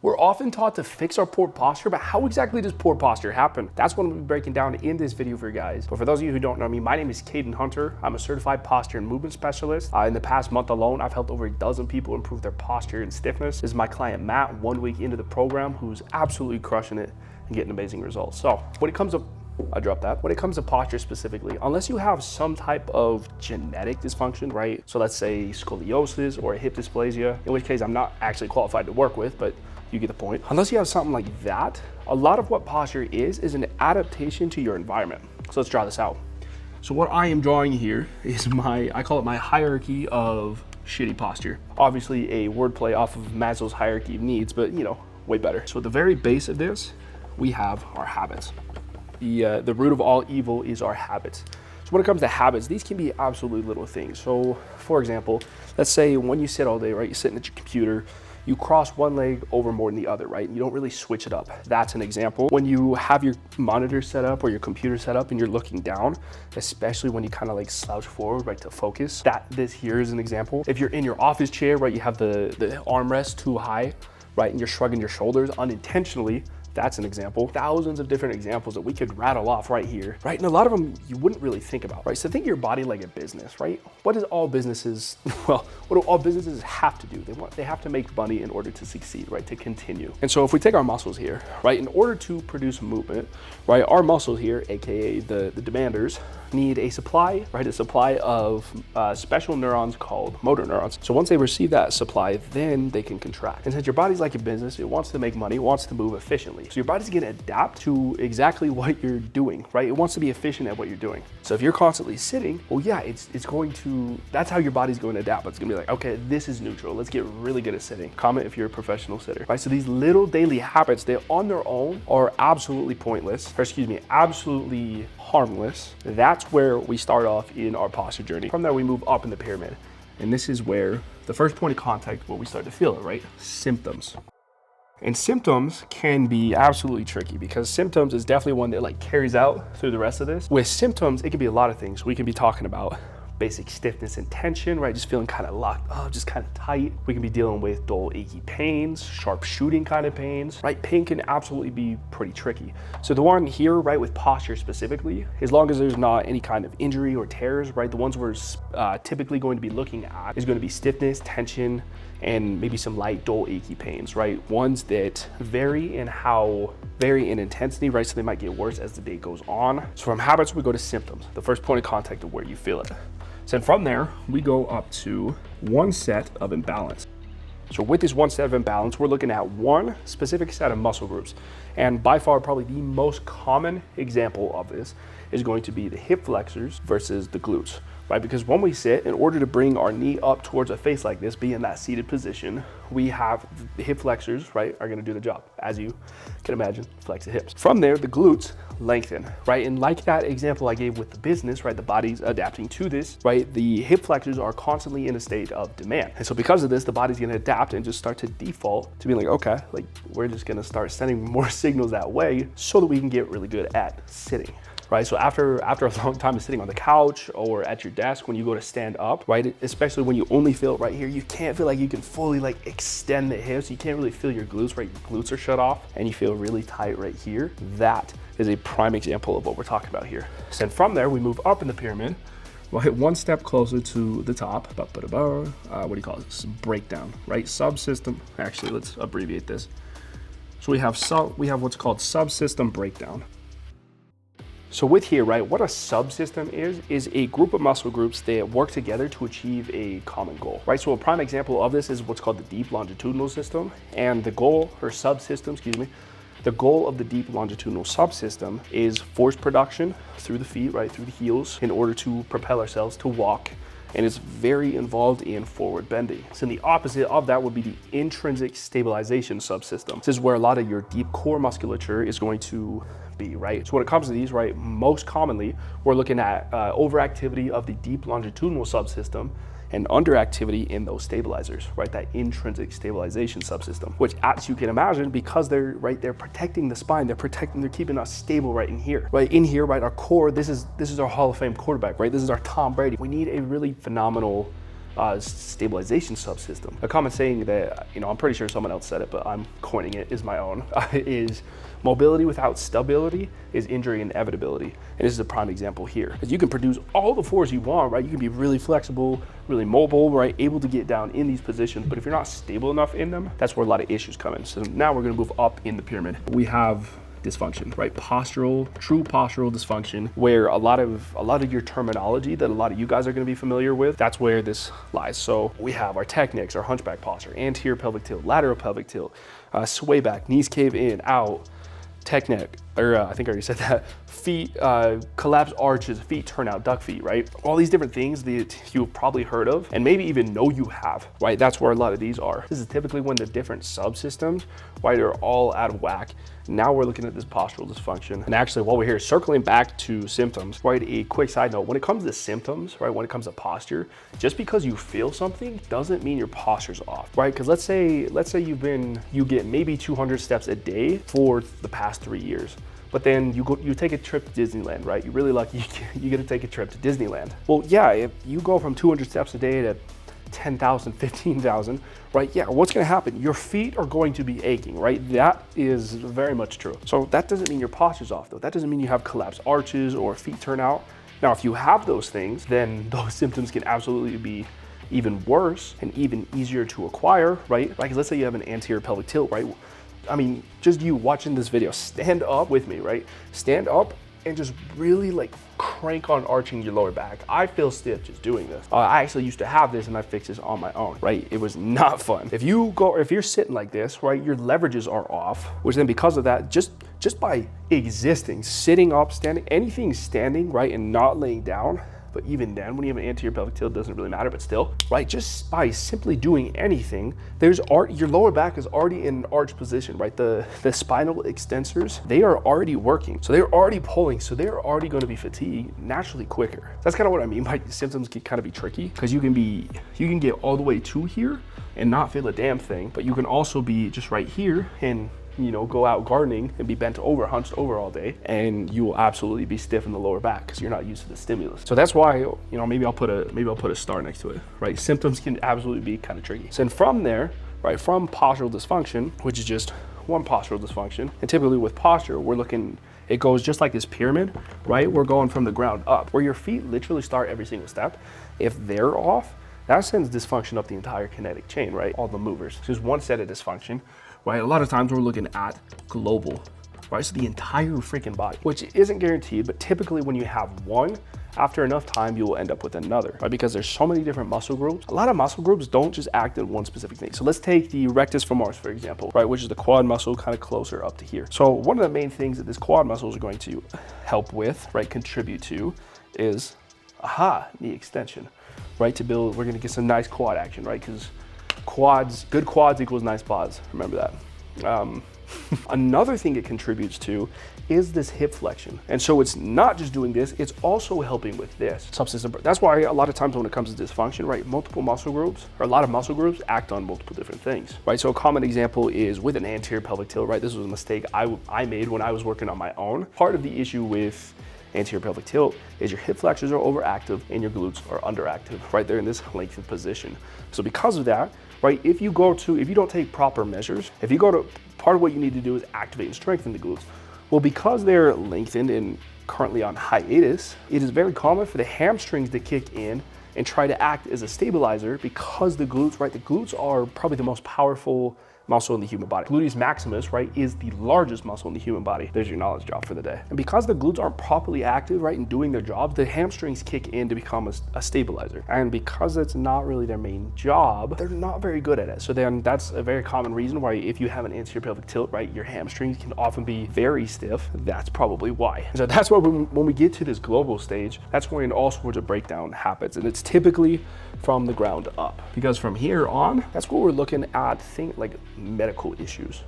We're often taught to fix our poor posture, but how exactly does poor posture happen? That's what I'm gonna be breaking down in this video for you guys. But for those of you who don't know me, my name is Caden Hunter. I'm a certified posture and movement specialist. In the past month alone, I've helped over a dozen people improve their posture and stiffness. This is my client, Matt, 1 week into the program, who's absolutely crushing it and getting amazing results. So when it comes to When it comes to posture specifically, unless you have some type of genetic dysfunction, right? So let's say scoliosis or hip dysplasia, in which case I'm not actually qualified to work with, but you get the point. Unless you have something like that, a lot of what posture is an adaptation to your environment. So let's draw this out. So what I am drawing here is I call it my hierarchy of shitty posture. Obviously a wordplay off of Maslow's hierarchy of needs, but you know, way better. So at the very base of this, we have our habits. The root of all evil is our habits. So when it comes to habits, these can be absolutely little things. So for example, let's say when you sit all day, right, you're sitting at your computer, you cross one leg over more than the other, right? You don't really switch it up. That's an example. When you have your monitor set up or your computer set up and you're looking down, especially when you kind of like slouch forward, right, to focus, this here is an example. If you're in your office chair, right, you have the armrest too high, right, and you're shrugging your shoulders unintentionally, that's an example. Thousands of different examples that we could rattle off right here, right? And a lot of them you wouldn't really think about, right? So think of your body like a business, right? What do all businesses have to do? They have to make money in order to succeed, right? To continue. And so if we take our muscles here, right? In order to produce movement, right? Our muscles here, AKA the demanders, need a supply, right? A supply of special neurons called motor neurons. So once they receive that supply, then they can contract. And since your body's like a business, it wants to make money, it wants to move efficiently. So your body's gonna adapt to exactly what you're doing, right? It wants to be efficient at what you're doing. So if you're constantly sitting, well, yeah, that's how your body's going to adapt. It's gonna be like, okay, this is neutral. Let's get really good at sitting. Comment if you're a professional sitter, right? So these little daily habits, they on their own are absolutely pointless, absolutely harmless. That's where we start off in our posture journey. From there, we move up in the pyramid. And this is where the first point of contact, where we start to feel it, right? Symptoms. And symptoms can be absolutely tricky because symptoms is definitely one that like carries out through the rest of this. With symptoms, it can be a lot of things. We can be talking about basic stiffness and tension, right? Just feeling kind of locked up, just kind of tight. We can be dealing with dull, achy pains, sharp shooting kind of pains, right? Pain can absolutely be pretty tricky. So the one here, right, with posture specifically, as long as there's not any kind of injury or tears, right? The ones we're typically going to be looking at is going to be stiffness, tension, and maybe some light, dull, achy pains, right? Ones that vary in intensity, right? So they might get worse as the day goes on. So from habits, we go to symptoms, the first point of contact of where you feel it. So from there, we go up to one set of imbalance. So with this one set of imbalance, we're looking at one specific set of muscle groups. And by far, probably the most common example of this is going to be the hip flexors versus the glutes, right? Because when we sit, in order to bring our knee up towards a face like this, be in that seated position, we have the hip flexors, right, are gonna do the job. As you can imagine, flex the hips. From there, the glutes lengthen, right? And like that example I gave with the business, right, the body's adapting to this, right? The hip flexors are constantly in a state of demand. And so because of this, the body's gonna adapt and just start to default to being like, okay, like we're just gonna start sending more signals that way so that we can get really good at sitting. Right, so after a long time of sitting on the couch or at your desk, when you go to stand up, right, especially when you only feel it right here, you can't feel like you can fully like extend the hips. You can't really feel your glutes, right? Your glutes are shut off and you feel really tight right here. That is a prime example of what we're talking about here. So then from there, we move up in the pyramid. We'll hit one step closer to the top. What do you call it? Breakdown, right? Subsystem. Actually, let's abbreviate this. So we have what's called subsystem breakdown. So with here, right, what a subsystem is a group of muscle groups that work together to achieve a common goal, right? So a prime example of this is what's called the deep longitudinal system. And the goal, or subsystem, the goal of the deep longitudinal subsystem is force production through the feet, right, through the heels, in order to propel ourselves to walk. And it's very involved in forward bending. So the opposite of that would be the intrinsic stabilization subsystem. This is where a lot of your deep core musculature is going to be, right? So when it comes to these, right, most commonly, we're looking at overactivity of the deep longitudinal subsystem and underactivity in those stabilizers, right? That intrinsic stabilization subsystem, which as you can imagine, because they're protecting the spine, they're keeping us stable right in here, right? In here, right, our core, this is our Hall of Fame quarterback, right? This is our Tom Brady. We need a really phenomenal stabilization subsystem. A common saying that, you know, I'm pretty sure someone else said it, but I'm coining it, is my own, is mobility without stability is injury inevitability. And this is a prime example here. Because you can produce all the force you want, right? You can be really flexible, really mobile, right? Able to get down in these positions, but if you're not stable enough in them, that's where a lot of issues come in. So now we're gonna move up in the pyramid. We have dysfunction, right? True postural dysfunction, where a lot of your terminology that a lot of you guys are going to be familiar with, that's where this lies. So we have our techniques, our hunchback posture, anterior pelvic tilt, lateral pelvic tilt, sway back, knees cave in, out, technique, or I think I already said that, feet, collapse arches, feet turn out, duck feet, right? All these different things that you've probably heard of and maybe even know you have, right? That's where a lot of these are. This is typically when the different subsystems, right, they're all out of whack. Now we're looking at this postural dysfunction. And actually, while we're here, circling back to symptoms, right, a quick side note, when it comes to symptoms, right, when it comes to posture, just because you feel something doesn't mean your posture's off, right? Because let's say you get maybe 200 steps a day for the past 3 years. But then you take a trip to Disneyland, right? You're really lucky you get to take a trip to Disneyland. Well, yeah, if you go from 200 steps a day to 10,000, 15,000, right? Yeah, what's gonna happen? Your feet are going to be aching, right? That is very much true. So that doesn't mean your posture's off though. That doesn't mean you have collapsed arches or feet turn out. Now, if you have those things, then those symptoms can absolutely be even worse and even easier to acquire, right? Like, let's say you have an anterior pelvic tilt, right? I mean, just you watching this video, stand up with me, right? Stand up and just really like crank on arching your lower back. I feel stiff just doing this. I actually used to have this and I fixed this on my own, right? It was not fun. If you're sitting like this, right, your leverages are off, which then because of that, just by existing, sitting up, standing, anything standing, right, and not laying down. But even then, when you have an anterior pelvic tilt, it doesn't really matter, but still, right? Just by simply doing anything, your lower back is already in an arch position, right? The spinal extensors, they are already working. So they're already pulling, so they're already gonna be fatigued naturally quicker. That's kind of what I mean by symptoms can kind of be tricky, because you can get all the way to here and not feel a damn thing, but you can also be just right here and, you know, go out gardening and be bent over, hunched over all day, and you will absolutely be stiff in the lower back because you're not used to the stimulus. So that's why, you know, maybe I'll put a star next to it, right? Symptoms can absolutely be kind of tricky. So then from there, right, from postural dysfunction, which is just one postural dysfunction, and typically with posture, it goes just like this pyramid, right? We're going from the ground up, where your feet literally start every single step. If they're off, that sends dysfunction up the entire kinetic chain, right? All the movers. There's one set of dysfunction, right? A lot of times we're looking at global, right? So the entire freaking body, which isn't guaranteed, but typically when you have one, after enough time, you will end up with another, right? Because there's so many different muscle groups. A lot of muscle groups don't just act in one specific thing. So let's take the rectus femoris, for example, right? Which is the quad muscle kind of closer up to here. So one of the main things that this quad muscle is going to help with, right, contribute to, is, knee extension, right? We're gonna get some nice quad action, right? Because good quads equals nice quads. Remember that. Another thing it contributes to is this hip flexion. And so it's not just doing this, it's also helping with this subsystem. That's why a lot of times when it comes to dysfunction, right, a lot of muscle groups act on multiple different things, right? So a common example is with an anterior pelvic tilt, right? This was a mistake I made when I was working on my own. Part of the issue with anterior pelvic tilt is your hip flexors are overactive and your glutes are underactive, right? They're in this lengthened position. So because of that, right, if you don't take proper measures, part of what you need to do is activate and strengthen the glutes. Well, because they're lengthened and currently on hiatus, it is very common for the hamstrings to kick in and try to act as a stabilizer because the glutes, right, the glutes are probably the most powerful muscle in the human body. Gluteus maximus, right, is the largest muscle in the human body. There's your knowledge drop for the day. And because the glutes aren't properly active, right, in doing their jobs, the hamstrings kick in to become a stabilizer. And because it's not really their main job, they're not very good at it. So then that's a very common reason why if you have an anterior pelvic tilt, right, your hamstrings can often be very stiff. That's probably why. So that's why when we get to this global stage, that's when all sorts of breakdown happens. And it's typically from the ground up. Because from here on, that's what we're looking at, like medical issues,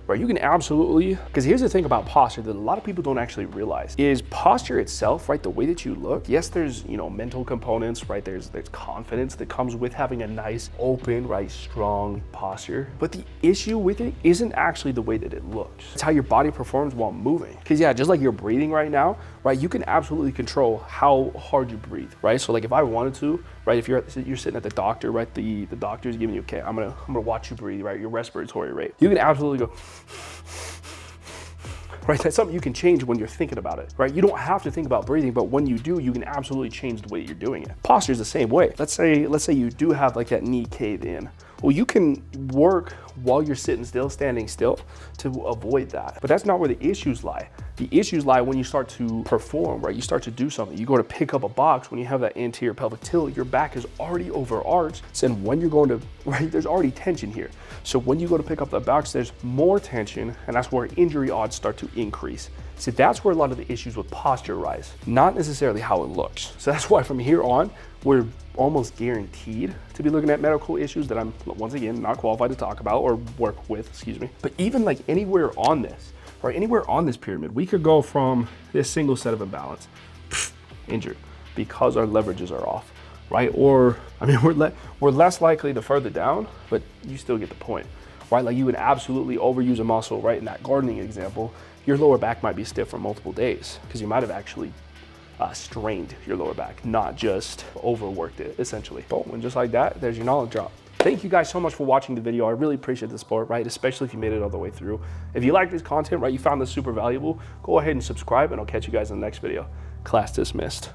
right? You can absolutely, because here's the thing about posture that a lot of people don't actually realize is posture itself, right? The way that you look, yes, there's, you know, mental components, right? There's confidence that comes with having a nice, open, right, strong posture. But the issue with it isn't actually the way that it looks. It's how your body performs while moving. Because yeah, just like you're breathing right now, right? You can absolutely control how hard you breathe, right? So like if I wanted to, right? If you're sitting at the doctor, right? The doctor's giving you, okay, I'm gonna watch you breathe, right? Your respiratory rate. You can absolutely go, right? That's something you can change when you're thinking about it, right? You don't have to think about breathing, but when you do, you can absolutely change the way you're doing it. Posture is the same way. Let's say you do have like that knee cave in. Well, you can work while you're sitting still, standing still, to avoid that. But that's not where the issues lie. The issues lie when you start to perform, right? You start to do something. You go to pick up a box. When you have that anterior pelvic tilt, your back is already overarched. So when you're going to, right, there's already tension here. So when you go to pick up the box, there's more tension, and that's where injury odds start to increase. See, that's where a lot of the issues with posture rise, not necessarily how it looks. So that's why from here on, we're almost guaranteed to be looking at medical issues that I'm, once again, not qualified to talk about or work with, excuse me. But even like anywhere on this, right, anywhere on this pyramid, we could go from this single set of imbalance, injured, because our leverages are off, right? Or, I mean, we're less likely to further down, but you still get the point, right? Like you would absolutely overuse a muscle, right? In that gardening example, your lower back might be stiff for multiple days because you might have actually strained your lower back, not just overworked it, essentially. Boom, and just like that, there's your knowledge drop. Thank you guys so much for watching the video. I really appreciate the support, right? Especially if you made it all the way through. If you like this content, right, you found this super valuable, go ahead and subscribe, and I'll catch you guys in the next video. Class dismissed.